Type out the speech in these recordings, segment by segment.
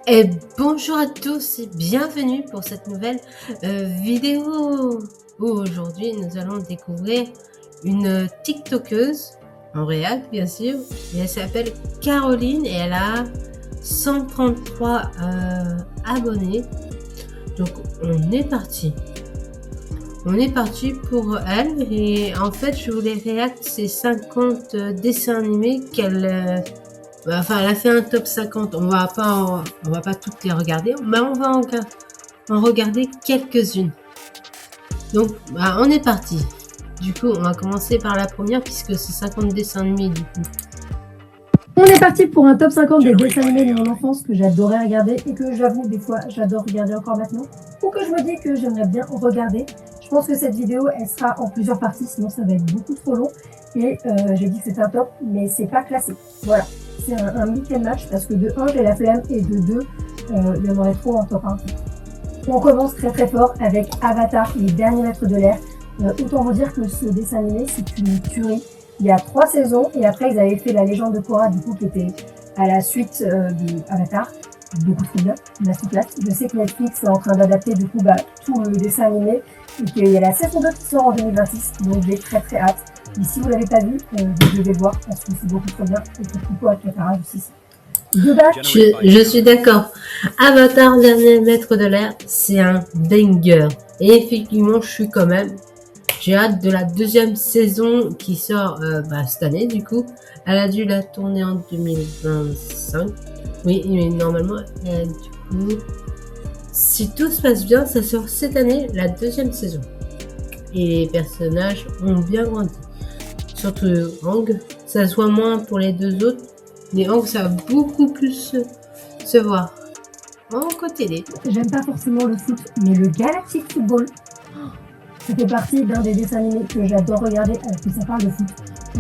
Et bonjour à tous et bienvenue pour cette nouvelle vidéo où aujourd'hui nous allons découvrir une TikTokeuse en réel bien sûr, et elle s'appelle Caroline et elle a 133 abonnés. Donc on est parti pour elle. Et en fait je voulais réacter ces 50 dessins animés qu'elle enfin, elle a fait un top 50. On va pas toutes les regarder, mais on va en regarder quelques-unes. Donc, on est parti. Du coup, on va commencer par la première puisque c'est 50 dessins animés du coup. On est parti pour un top 50 des dessins animés de mon enfance que j'adorais regarder et que j'avoue des fois j'adore regarder encore maintenant, ou que je me dis que j'aimerais bien regarder. Je pense que cette vidéo elle sera en plusieurs parties, sinon ça va être beaucoup trop long. Et j'ai dit que c'était un top, mais c'est pas classé. Voilà, c'est un mix and match parce que de 1 j'ai la flemme et de 2 il y en aurait trop en top 1. On commence très très fort avec Avatar, les derniers maîtres de l'air. Autant vous dire que ce dessin animé c'est une tuerie. Il y a 3 saisons et après ils avaient fait la légende de Korra du coup qui était à la suite de Avatar. Beaucoup trop bien, masterclass. Je sais que Netflix est en train d'adapter du coup tout le dessin animé et qu'il y a la saison 2 qui sort en 2026, donc j'ai très très hâte. Et si vous l'avez pas vu, vous devez voir parce que c'est beaucoup trop bien et que Pipo a Katara aussi. Je suis d'accord. Avatar, dernier maître de l'air, c'est un banger. Et effectivement, j'ai hâte de la deuxième saison qui sort cette année du coup. Elle a dû la tourner en 2025. Oui, mais normalement, du coup, si tout se passe bien, ça sort cette année, la deuxième saison. Et les personnages ont bien grandi. Surtout Aang, ça se voit moins pour les deux autres, mais Aang, ça va beaucoup plus se voir. En côté. J'aime pas forcément le foot, mais le Galactic Football, ça fait partie d'un des dessins animés que j'adore regarder alors que ça parle de foot.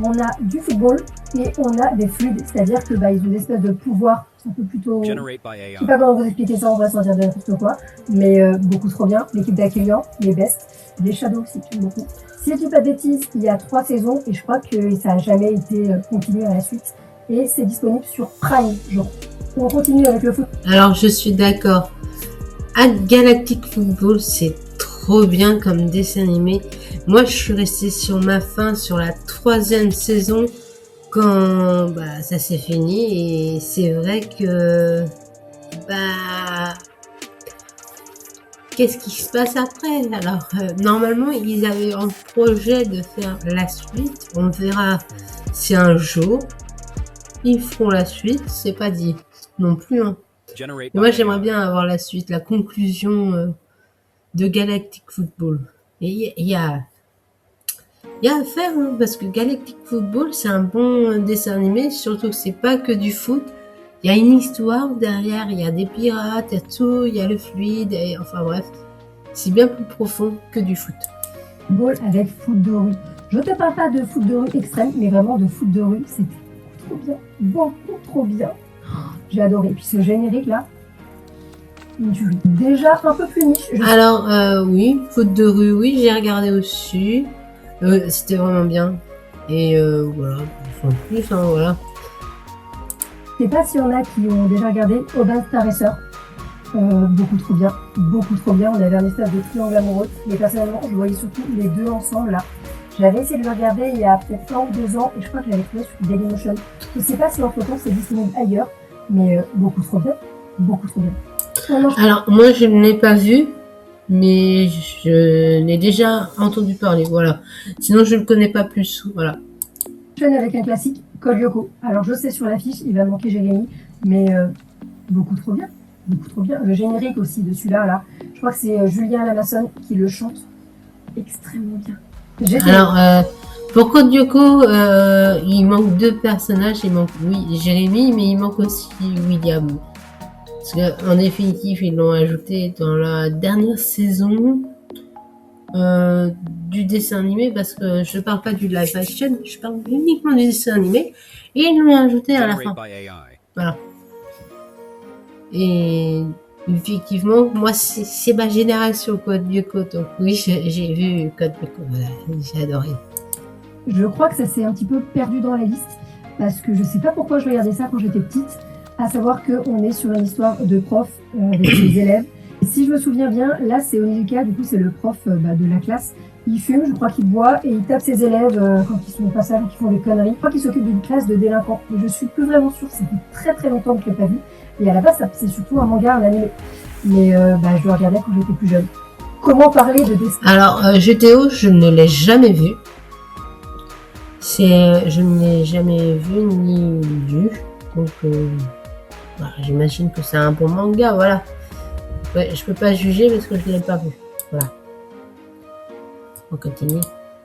On a du football et on a des fluides, c'est-à-dire que ils ont une espèce de pouvoir, c'est un peu plutôt... Je sais pas comment vous expliquer ça, on va s'en dire de n'importe quoi, mais beaucoup trop bien. L'équipe d'accueillants, les Best, les Shadows aussi, j'aime beaucoup. Si je dis pas de bêtises, il y a 3 saisons et je crois que ça a jamais été continué à la suite. Et c'est disponible sur Prime, genre. On continue avec le foot. Alors je suis d'accord. Galactic Football, c'est trop bien comme dessin animé. Moi, je suis restée sur ma faim sur la 3e saison quand ça s'est fini. Et c'est vrai que qu'est-ce qui se passe après? Alors normalement, ils avaient en projet de faire la suite. On verra si un jour ils feront la suite. C'est pas dit non plus. Hein. Et moi, j'aimerais bien avoir la suite, la conclusion de Galactic Football. Et il y a à faire, hein, parce que Galactic Football, c'est un bon dessin animé, surtout que c'est pas que du foot. Il y a une histoire derrière, il y a des pirates, il y a tout, il y a le fluide, et enfin bref, c'est bien plus profond que du foot. Football avec foot de rue. Je te parle pas de foot de rue extrême, mais vraiment de foot de rue, c'était trop bien, beaucoup trop bien. J'ai adoré. Puis ce générique là, déjà un peu plus niche. Alors oui, foot de rue, oui, j'ai regardé aussi. C'était vraiment bien. Et voilà, sans plus, hein, voilà. Je sais pas s'il y en a qui ont déjà regardé Aubin Star Racer. Beaucoup trop bien, beaucoup trop bien. On avait un espèce de triangle amoureux. Mais personnellement, je voyais surtout les deux ensemble là. J'avais essayé de le regarder il y a peut-être 1 ou 2 ans et je crois que je l'avais trouvé sur Dailymotion. Je sais pas si en photo c'est disponible ailleurs, mais beaucoup trop bien, beaucoup trop bien. Alors moi je ne l'ai pas vu, mais je l'ai déjà entendu parler, voilà. Sinon je ne le connais pas plus, voilà. Je viens avec un classique, Code Lyoko. Alors je sais sur l'affiche il va manquer Jérémy, mais beaucoup trop bien, beaucoup trop bien. Le générique aussi de celui-là, là, je crois que c'est Julien Lamasson qui le chante extrêmement bien. Alors pour Code Lyoko, il manque 2 personnages, il manque Jérémy, mais il manque aussi William. Parce qu'en définitive, ils l'ont ajouté dans la dernière saison du dessin animé, parce que je parle pas du live action, je parle uniquement du dessin animé, et ils l'ont ajouté à la fin. Voilà. Et effectivement, moi, c'est ma génération Code Lyoko, donc oui, j'ai vu Code Lyoko, voilà, j'ai adoré. Je crois que ça s'est un petit peu perdu dans la liste, parce que je sais pas pourquoi je regardais ça quand j'étais petite. À savoir qu'on est sur une histoire de prof avec des élèves. Et si je me souviens bien, là c'est Onizuka, du coup c'est le prof de la classe. Il fume, je crois qu'il boit et il tape ses élèves quand ils sont au passage et qu'ils font des conneries. Je crois qu'il s'occupe d'une classe de délinquants. Mais je suis plus vraiment sûre, ça fait très très longtemps que je l'ai pas vu. Et à la base, c'est surtout un manga, un animé. Mais je le regardais quand j'étais plus jeune. Comment parler de dessin? Alors, GTO, je ne l'ai jamais vu. Je ne l'ai jamais vu ni lu. Donc, j'imagine que c'est un bon manga, voilà. Ouais, je peux pas juger parce que je ne l'ai pas vu. Voilà. On continue.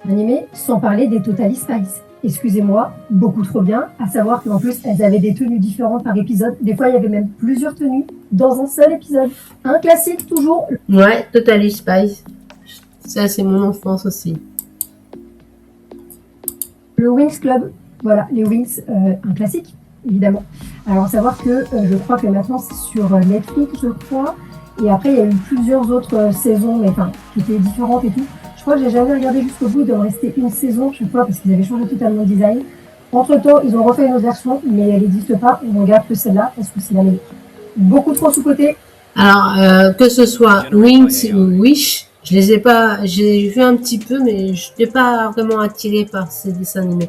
Animé, sans parler des Totally Spies. Excusez-moi, beaucoup trop bien, à savoir qu'en plus, elles avaient des tenues différentes par épisode. Des fois, il y avait même plusieurs tenues dans un seul épisode. Un classique, toujours. Ouais, Totally Spies. Ça, c'est mon enfance aussi. Le Wings Club. Voilà, les Wings, un classique, évidemment. Alors, à savoir que je crois que maintenant, c'est sur Netflix, je crois. Et après, il y a eu plusieurs autres saisons, mais enfin, qui étaient différentes et tout. Je crois que j'ai jamais regardé jusqu'au bout, il doit me rester une saison chaque fois parce qu'ils avaient changé totalement le design. Entre-temps, ils ont refait une autre version, mais elle n'existe pas. On regarde que celle-là parce que c'est la meilleure. Beaucoup trop sous-côté. Alors, que ce soit Wings ou Wish, je les ai pas, j'ai vu un petit peu, mais je n'étais pas vraiment attirée par ces dessins animés.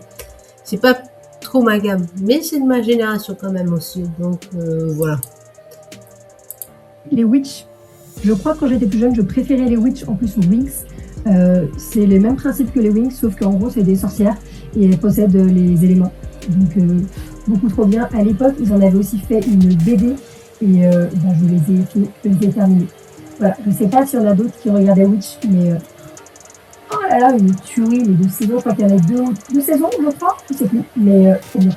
C'est pas trop ma gamme, mais c'est de ma génération quand même aussi, donc voilà. Les Witch, je crois que quand j'étais plus jeune, je préférais les Witch en plus aux Wings. C'est les mêmes principes que les Wings, sauf qu'en gros, c'est des sorcières et elles possèdent les éléments. Donc, beaucoup trop bien. À l'époque, ils en avaient aussi fait une BD et je les ai terminés. Voilà, je sais pas s'il y en a d'autres qui regardaient Witch, mais oh là là, une tuerie, les 2 saisons. Je crois qu'il y en a deux saisons, je crois, je sais plus, mais c'est bien.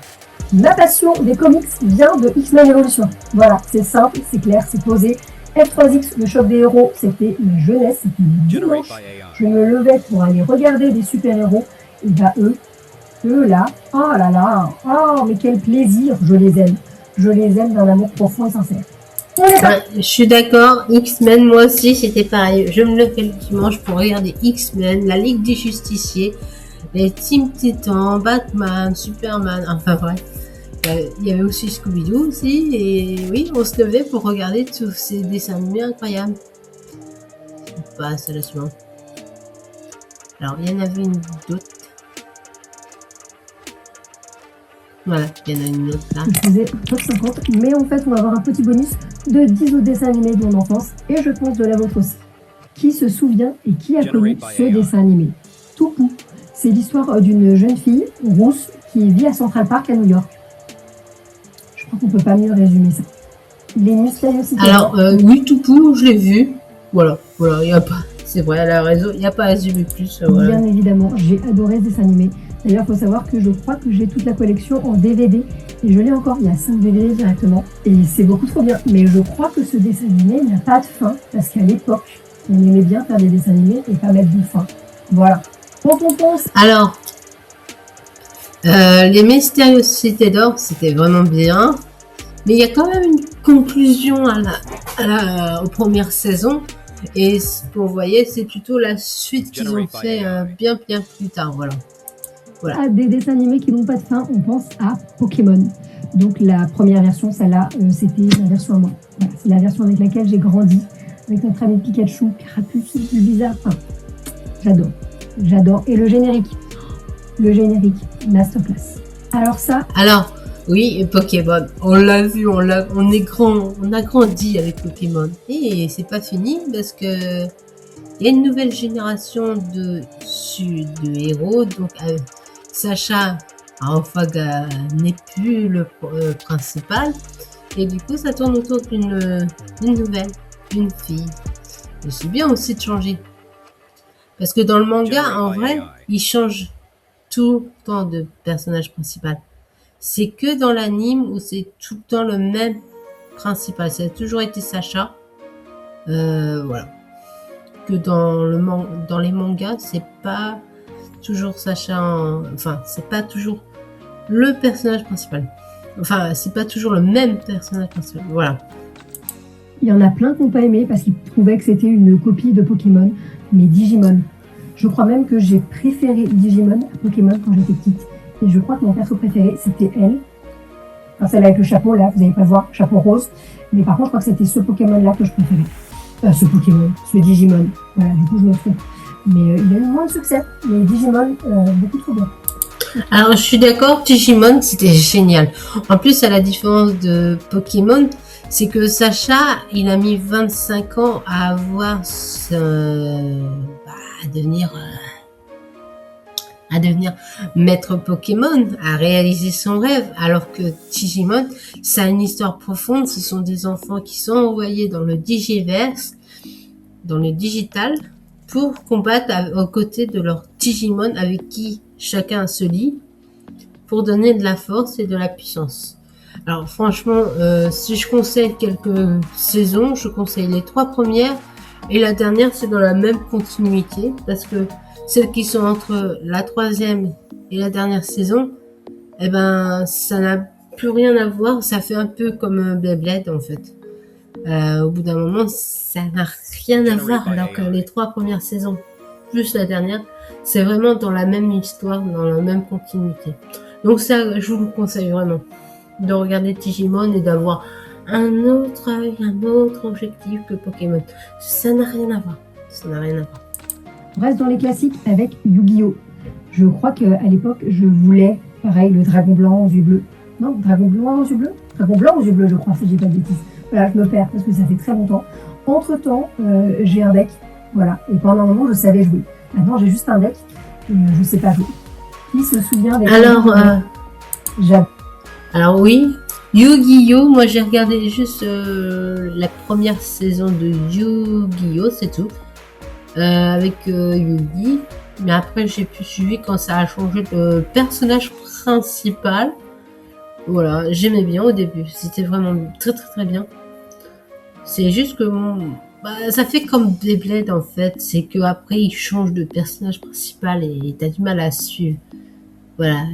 Ma passion des comics vient de X-Men Evolution. Voilà, c'est simple, c'est clair, c'est posé. F3X, le choc des héros, c'était ma jeunesse, c'était dimanche. Je me levais pour aller regarder des super-héros. Et bah eux là, oh là là, oh mais quel plaisir, je les aime. Je les aime d'un amour profond et sincère. Je suis d'accord, X-Men, moi aussi c'était pareil. Je me levais le dimanche pour regarder X-Men, la Ligue des Justiciers, les Teen Titans, Batman, Superman, enfin bref. Il y avait aussi Scooby-Doo aussi, et oui, on se levait pour regarder tous ces dessins animés incroyables. On passe à la suivante. Alors, il y en avait une d'autre. Voilà, il y en a une autre là. Je faisais top 50, mais en fait, on va avoir un petit bonus de 10 autres dessins animés de mon enfance, et je pense de la vôtre aussi. Qui se souvient et qui a connu ce dessin animé? Toupou. C'est l'histoire d'une jeune fille rousse qui vit à Central Park à New York. Je crois qu'on peut pas mieux résumer ça. Les mystérieux citadins. Alors, oui, Toupou, je l'ai vu. Voilà, il y a pas. C'est vrai, elle a raison, il n'y a pas à zoomer plus. Bien évidemment, j'ai adoré ce dessin animé. D'ailleurs, il faut savoir que je crois que j'ai toute la collection en DVD. Et je l'ai encore, il y a 5 DVD directement. Et c'est beaucoup trop bien. Mais je crois que ce dessin animé n'a pas de fin. Parce qu'à l'époque, on aimait bien faire des dessins animés et pas mettre de fin. Voilà. Quand on pense... Alors, les Mystérieuses Cités d'Or, c'était vraiment bien. Mais il y a quand même une conclusion aux premières saisons. Et vous voyez, c'est plutôt la suite qu'ils ont fait bien plus tard. Voilà. À des dessins animés qui n'ont pas de fin, on pense à Pokémon. Donc la première version, celle-là, c'était la version à moi. Voilà, c'est la version avec laquelle j'ai grandi. Avec notre ami Pikachu, Carapuce, c'est plus bizarre. Enfin, j'adore. Et le générique, masterclass. Alors, oui, Pokémon, on l'a vu, on a grandi avec Pokémon. Et c'est pas fini parce que il y a une nouvelle génération de héros. Donc Sacha n'est plus le principal. Et du coup, ça tourne autour d'une fille. Et c'est bien aussi de changer. Parce que dans le manga, en vrai, il change tout le temps de personnage principal. C'est que dans l'anime où c'est tout le temps le même principal. Ça a toujours été Sacha. Voilà. Que dans les mangas, c'est pas toujours Sacha. Enfin, c'est pas toujours le personnage principal. Enfin, c'est pas toujours le même personnage principal. Voilà. Il y en a plein qui n'ont pas aimé parce qu'ils trouvaient que c'était une copie de Pokémon, mais Digimon. Je crois même que j'ai préféré Digimon à Pokémon quand j'étais petite. Et je crois que mon perso préféré, c'était elle. Enfin, celle avec le chapeau, là, vous n'allez pas voir, chapeau rose. Mais par contre, je crois que c'était ce Pokémon-là que je préférais. Ce Digimon. Voilà, du coup, je me trompe. Mais il a eu moins de succès. Mais Digimon, beaucoup trop bien. Alors, je suis d'accord, Digimon, c'était génial. En plus, à la différence de Pokémon, c'est que Sacha, il a mis 25 ans à avoir à devenir maître Pokémon, à réaliser son rêve, alors que Digimon, ça a une histoire profonde. Ce sont des enfants qui sont envoyés dans le Digiverse, dans le digital, pour combattre aux côtés de leur Digimon avec qui chacun se lie, pour donner de la force et de la puissance. Alors franchement, si je conseille quelques saisons, je conseille les 3 premières, et la dernière c'est dans la même continuité, parce que celles qui sont entre la 3e et la dernière saison, eh ben ça n'a plus rien à voir, ça fait un peu comme Beyblade en fait. Au bout d'un moment, ça n'a rien à voir, alors que les 3 premières saisons plus la dernière, c'est vraiment dans la même histoire, dans la même continuité. Donc ça, je vous le conseille vraiment, de regarder Digimon et d'avoir un autre œil, un autre objectif que Pokémon. Ça n'a rien à voir. Ça n'a rien à voir. On reste dans les classiques avec Yu-Gi-Oh! Je crois qu'à l'époque, je voulais, pareil, le dragon blanc aux yeux bleus. Non, dragon blanc aux yeux bleus? Dragon blanc aux yeux bleus, je crois, si j'ai pas de bêtises. Voilà, je me perds parce que ça fait très longtemps. Entre-temps, j'ai un deck, voilà, et pendant un moment, je savais jouer. Maintenant, j'ai juste un deck et je sais pas jouer. Qui se souvient des... Alors oui, Yu-Gi-Oh! Moi j'ai regardé juste la première saison de Yu-Gi-Oh! C'est tout. Avec Yu-Gi. Mais après j'ai plus suivi quand ça a changé de personnage principal. Voilà, j'aimais bien au début. C'était vraiment très très très bien. C'est juste que ça fait comme Beyblade en fait. C'est que après il change de personnage principal et t'as du mal à suivre. Voilà,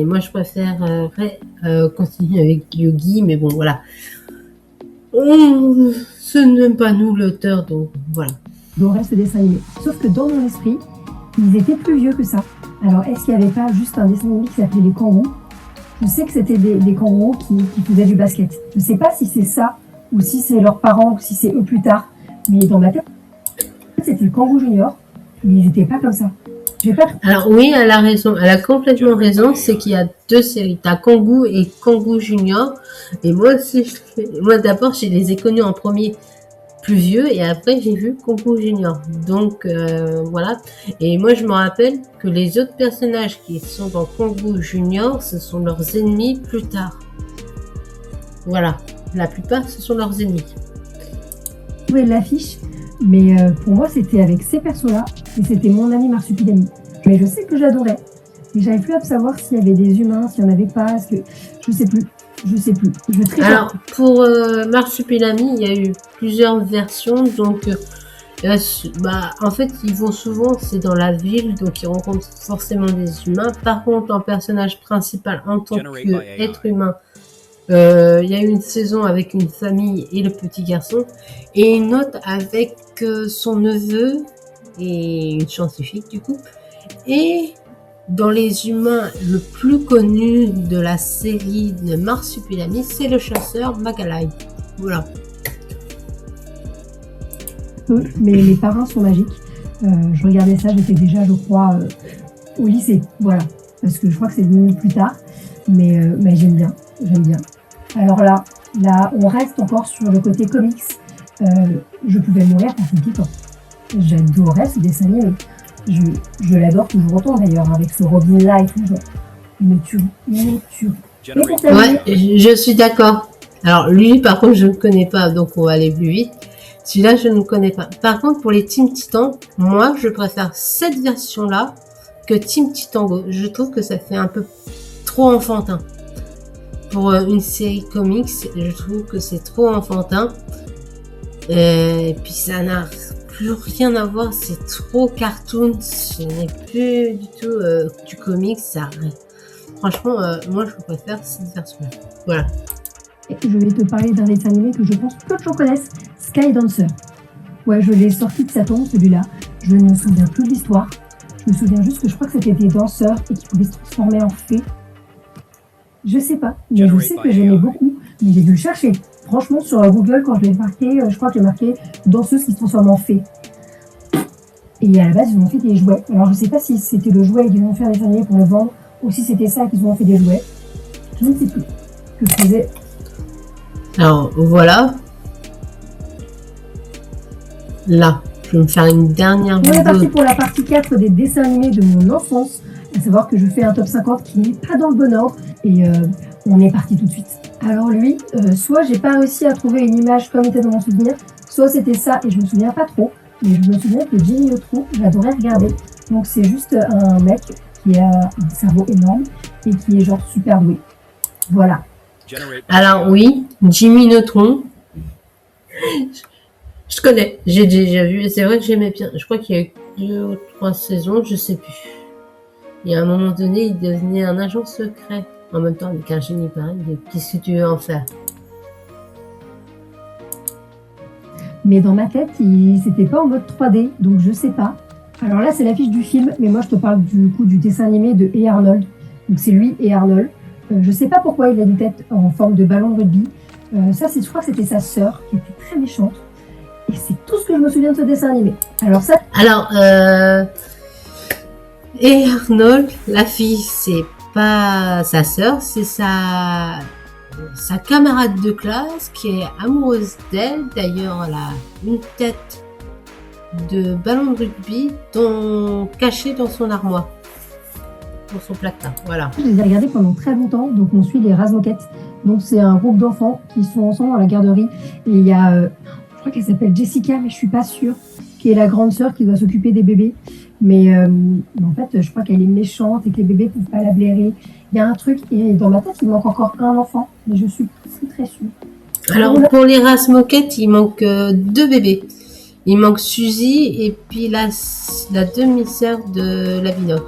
moi je préfère continuer avec Yu-Gi, mais bon voilà. Ce n'est pas nous l'auteur, donc voilà. Donc reste dessin animé. Sauf que dans mon esprit, ils étaient plus vieux que ça. Alors est-ce qu'il n'y avait pas juste un dessin animé qui s'appelait Les Kangourous? Je sais que c'était des kangourous qui faisaient du basket. Je ne sais pas si c'est ça, ou si c'est leurs parents, ou si c'est eux plus tard. Mais dans ma tête, c'était le Kangourou Junior, mais ils n'étaient pas comme ça. Alors oui, elle a raison, elle a complètement raison, c'est qu'il y a 2 séries, t'as Kangourou et Kangourou Junior, et moi aussi, d'abord, je les ai connus en premier plus vieux, et après j'ai vu Kangourou Junior, donc voilà, et moi je me rappelle que les autres personnages qui sont dans Kangourou Junior, ce sont leurs ennemis plus tard, voilà, la plupart ce sont leurs ennemis. Vous voyez l'affiche, mais pour moi c'était avec ces persos-là, et c'était mon ami Marsupilami. Mais je sais que j'adorais. Mais j'arrive plus à savoir s'il y avait des humains, s'il n'y en avait pas, parce que je sais plus. Alors, pour Marsupilami, il y a eu plusieurs versions, donc en fait, ils vont souvent, c'est dans la ville, donc ils rencontrent forcément des humains. Par contre, en personnage principal, en tant qu'être humain, il y a eu une saison avec une famille et le petit garçon, et une autre avec son neveu et une scientifique du coup. Et dans les humains, le plus connu de la série de Marsupilami, c'est le chasseur Magalai. Voilà. Mais les parrains sont magiques. Je regardais ça, j'étais déjà, je crois, au lycée. Voilà. Parce que je crois que c'est venu plus tard. Mais j'aime bien. Alors là, on reste encore sur le côté comics. Je pouvais mourir pour ce petit temps. J'adorais ce dessin animé. Je l'adore toujours autant d'ailleurs, avec ce Robin-là et tout. Il me tue. Ouais, je suis d'accord. Alors lui, par contre, je ne connais pas, donc on va aller plus vite. Celui-là, je ne connais pas. Par contre, pour les Team Titan, moi, je préfère cette version-là que Team Titan Go. Je trouve que ça fait un peu trop enfantin. Pour une série comics, je trouve que c'est trop enfantin. Et puis ça n'a plus rien à voir, c'est trop cartoon, ce n'est plus du tout du comics, ça. Franchement, moi je préfère cette version. Voilà. Je vais te parler d'un dessin animé que je pense peu de gens connaissent, Sky Dancer. Ouais, je l'ai sorti de sa tombe, celui-là. Je ne me souviens plus de l'histoire. Je me souviens juste que je crois que c'était des danseurs et qui pouvaient se transformer en fées. Je sais pas, mais je sais que j'aimais beaucoup. Mais j'ai dû le chercher. Franchement, sur Google, quand je l'ai marqué, je crois que j'ai marqué danseuse qui se transforme en fée. Et à la base, ils ont fait des jouets. Alors, je sais pas si c'était le jouet qu'ils ont fait un dessin animé pour le vendre, ou si c'était ça qu'ils ont fait des jouets. Je ne sais plus. Que je faisais. Alors, voilà. Là, je vais me faire une dernière On est vidéo. parti pour la partie 4 des dessins animés de mon enfance. À savoir que je fais un top 50 qui n'est pas dans le bon ordre. Et on est parti tout de suite. Alors lui, soit j'ai pas réussi à trouver une image comme était dans mon souvenir, soit c'était ça et je me souviens pas trop. Mais je me souviens que Jimmy Neutron, j'adorais regarder. Donc c'est juste un mec qui a un cerveau énorme et qui est genre super doué. Voilà. Alors oui, Jimmy Neutron. Je connais, j'ai déjà vu, et c'est vrai que j'aimais bien. Je crois qu'il y a eu 2 ou 3 saisons, je sais plus. Et à un moment donné, il devenait un agent secret. En même temps, avec un génie pareil, qu'est-ce que tu veux en faire? Mais dans ma tête, c'était pas en mode 3D, donc je sais pas. Alors là, c'est l'affiche du film, mais moi je te parle du coup du dessin animé de Hey Arnold. Donc c'est lui et Arnold. Je sais pas pourquoi il a une tête en forme de ballon de rugby. Ça, je crois que c'était sa sœur qui était très méchante. Et c'est tout ce que je me souviens de ce dessin animé. Alors ça. Alors, et Arnold, la fille, c'est pas sa sœur, c'est sa camarade de classe qui est amoureuse d'elle. D'ailleurs, elle a une tête de ballon de rugby cachée dans son armoire, dans son placard. Voilà. Je les ai regardés pendant très longtemps, donc on suit les Razmoquettes. Donc c'est un groupe d'enfants qui sont ensemble dans la garderie. Et il y a, je crois qu'elle s'appelle Jessica, mais je suis pas sûre, qui est la grande sœur qui doit s'occuper des bébés. Mais en fait, je crois qu'elle est méchante et que les bébés ne peuvent pas la blairer. Il y a un truc, et dans ma tête, il manque encore un enfant, mais je suis très sûre. Alors, pour les Razmoquettes, il manque 2 bébés. Il manque Suzy et puis la demi-sœur de la Binoc.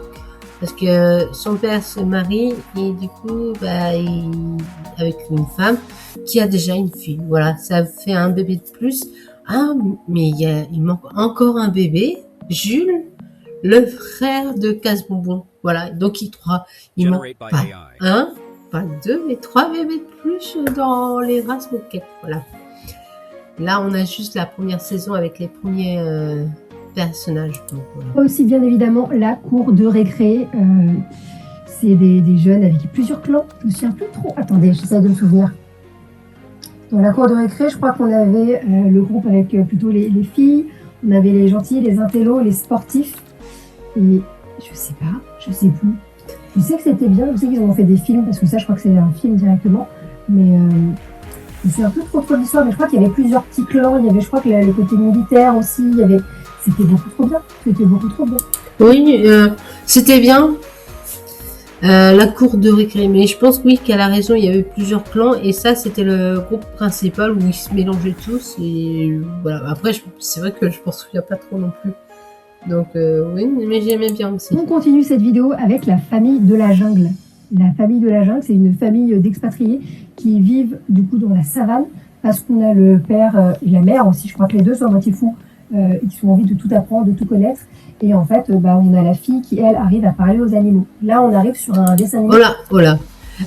Parce que son père se marie et du coup, avec une femme qui a déjà une fille. Voilà, ça fait un bébé de plus. Ah, mais il manque encore un bébé, Jules, le frère de Casse-Bonbon. Voilà, donc il manque pas un, pas 2, mais 3 bébés de plus dans les Razmoquettes. Voilà. Là, on a juste la première saison avec les premiers personnages. Donc, voilà. Aussi, bien évidemment, la cour de récré. C'est des jeunes avec plusieurs clans. Je me souviens plus trop. Attendez, j'essaie de me souvenir. Dans la cour de récré, je crois qu'on avait le groupe avec plutôt les filles. On avait les gentils, les intellos, les sportifs. Et je sais plus. Je sais que c'était bien. Je sais qu'ils ont fait des films parce que ça, je crois que c'est un film directement. Mais c'est un peu trop l'histoire. Mais je crois qu'il y avait plusieurs petits clans. Il y avait, je crois que le côté militaire aussi. C'était beaucoup trop bien. Oui, c'était bien. La cour de récré, mais je pense oui qu'elle a raison, il y avait plusieurs clans et ça c'était le groupe principal où ils se mélangeaient tous et voilà. Après c'est vrai que je m'en souviens pas trop non plus, donc oui, mais j'aimais bien aussi. On continue cette vidéo avec la famille de la jungle. La famille de la jungle, c'est une famille d'expatriés qui vivent du coup dans la savane parce qu'on a le père et la mère aussi, je crois que les deux sont à moitié fous, qui ont envie de tout apprendre, de tout connaître. Et en fait, on a la fille qui, elle, arrive à parler aux animaux. Là, on arrive sur un dessin animé. Oh là.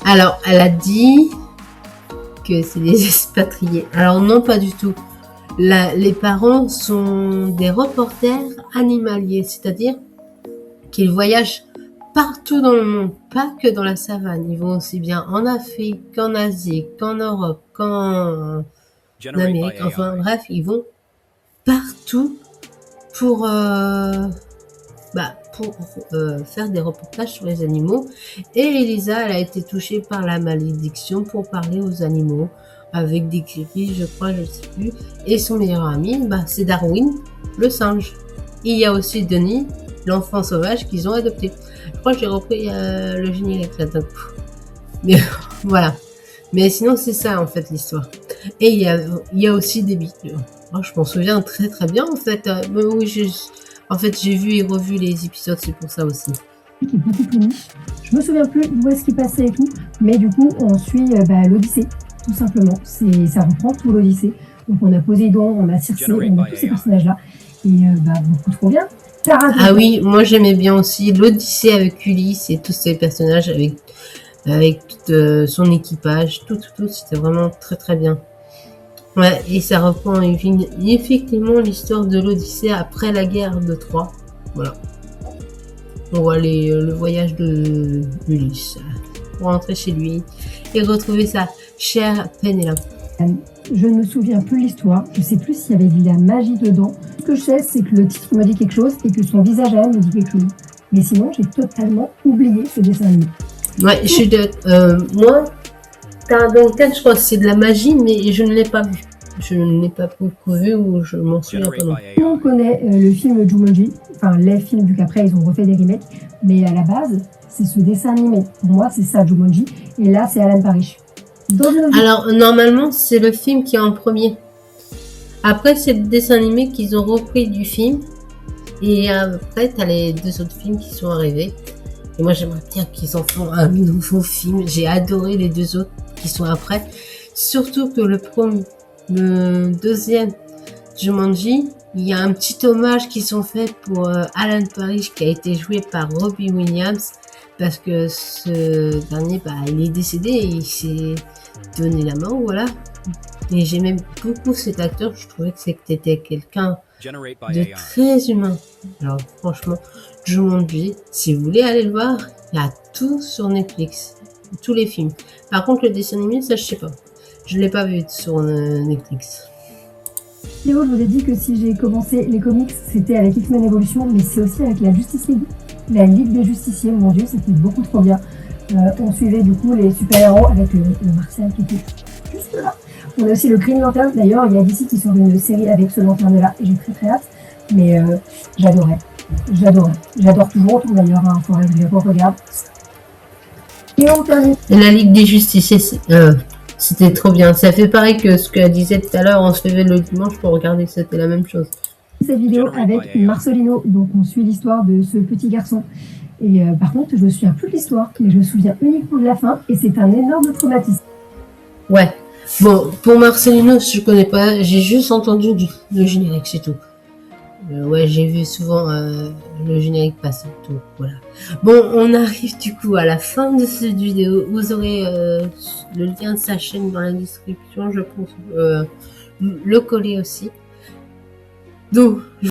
Alors, elle a dit que c'est des expatriés. Alors non, pas du tout. Les parents sont des reporters animaliers, c'est-à-dire qu'ils voyagent partout dans le monde, pas que dans la savane. Ils vont aussi bien en Afrique qu'en Asie, qu'en Europe, qu'en Amérique. Enfin bref, ils vont partout pour faire des reportages sur les animaux. Et Elisa, elle a été touchée par la malédiction pour parler aux animaux avec des cris, je crois, je sais plus. Et son meilleur ami, c'est Darwin, le singe. Et il y a aussi Denis, l'enfant sauvage qu'ils ont adopté. Je crois que j'ai repris le générique là d'un coup. Mais voilà. Mais sinon, c'est ça en fait l'histoire. Et il y a aussi des bijoux. Oh, je m'en souviens très très bien en fait. Oui, j'ai vu et revu les épisodes, c'est pour ça aussi. Qui est beaucoup plus niche. Je me souviens plus où est-ce qu'il passait et tout, mais du coup, on suit l'Odyssée, tout simplement. Ça reprend tout l'Odyssée. Donc, on a Poséidon, on a Circé, on a tous ces personnages-là. Et beaucoup trop bien. Oui, moi j'aimais bien aussi l'Odyssée avec Ulysse et tous ces personnages avec avec tout son équipage, tout, c'était vraiment très très bien. Ouais, et ça reprend effectivement l'histoire de l'Odyssée après la guerre de Troie. Voilà. On voit le voyage de Ulysse pour rentrer chez lui et retrouver sa chère Pénélope. Je ne me souviens plus l'histoire, je sais plus s'il y avait de la magie dedans. Ce que je sais, c'est que le titre me dit quelque chose et que son visage à elle me dit quelque chose. Mais sinon, j'ai totalement oublié ce dessin animé. Ouais, je suis moi, Duncan, je crois que c'est de la magie, mais je ne l'ai pas vu. Je ne l'ai pas beaucoup vu ou je m'en souviens pas non. On connaît le film Jumanji, enfin les films, vu qu'après ils ont refait des remakes, mais à la base, c'est ce dessin animé. Pour moi, c'est ça Jumanji, et là, c'est Alan Parrish. Alors, normalement, c'est le film qui est en premier. Après, c'est le dessin animé qu'ils ont repris du film. Et après, t'as les 2 autres films qui sont arrivés. Et moi, j'aimerais bien qu'ils en font un nouveau film. J'ai adoré les 2 autres qui sont après. Surtout que le deuxième Jumanji, il y a un petit hommage qui sont faits pour Alan Parrish qui a été joué par Robbie Williams. Parce que ce dernier, il est décédé et il s'est donné la mort, voilà. Et j'aimais beaucoup cet acteur, je trouvais que c'était quelqu'un de très humain. Alors franchement, Jumanji, si vous voulez aller le voir, il y a tout sur Netflix, tous les films. Par contre, le dessin animé, ça je sais pas. Je l'ai pas vu sur Netflix. Léo, je vous ai dit que si j'ai commencé les comics, c'était avec X-Men Evolution, mais c'est aussi avec la Justice League. La Ligue des Justiciers, mon Dieu, c'était beaucoup trop bien. On suivait du coup les super-héros avec le Martial qui était juste là. On a aussi le Green Lantern, d'ailleurs, il y a d'ici qui sort une série avec ce lanterne-là, et j'ai très très hâte. Mais j'adorais. J'adore toujours, d'ailleurs, il faudrait que je les re-regarde. Et on termine. La Ligue des Justiciers, c'était trop bien. Ça fait pareil que ce qu'elle disait tout à l'heure, on se levait le dimanche pour regarder, c'était la même chose. Cette vidéo avec Marcelino, donc on suit l'histoire de ce petit garçon. Et par contre, je me souviens plus de l'histoire, mais je me souviens uniquement de la fin, et c'est un énorme traumatisme. Ouais. Bon, pour Marcelino, je connais pas, j'ai juste entendu le générique, c'est tout. Ouais, j'ai vu souvent le générique passer, tout, voilà. Bon, on arrive du coup à la fin de cette vidéo. Vous aurez le lien de sa chaîne dans la description, je pense, le coller aussi. Donc,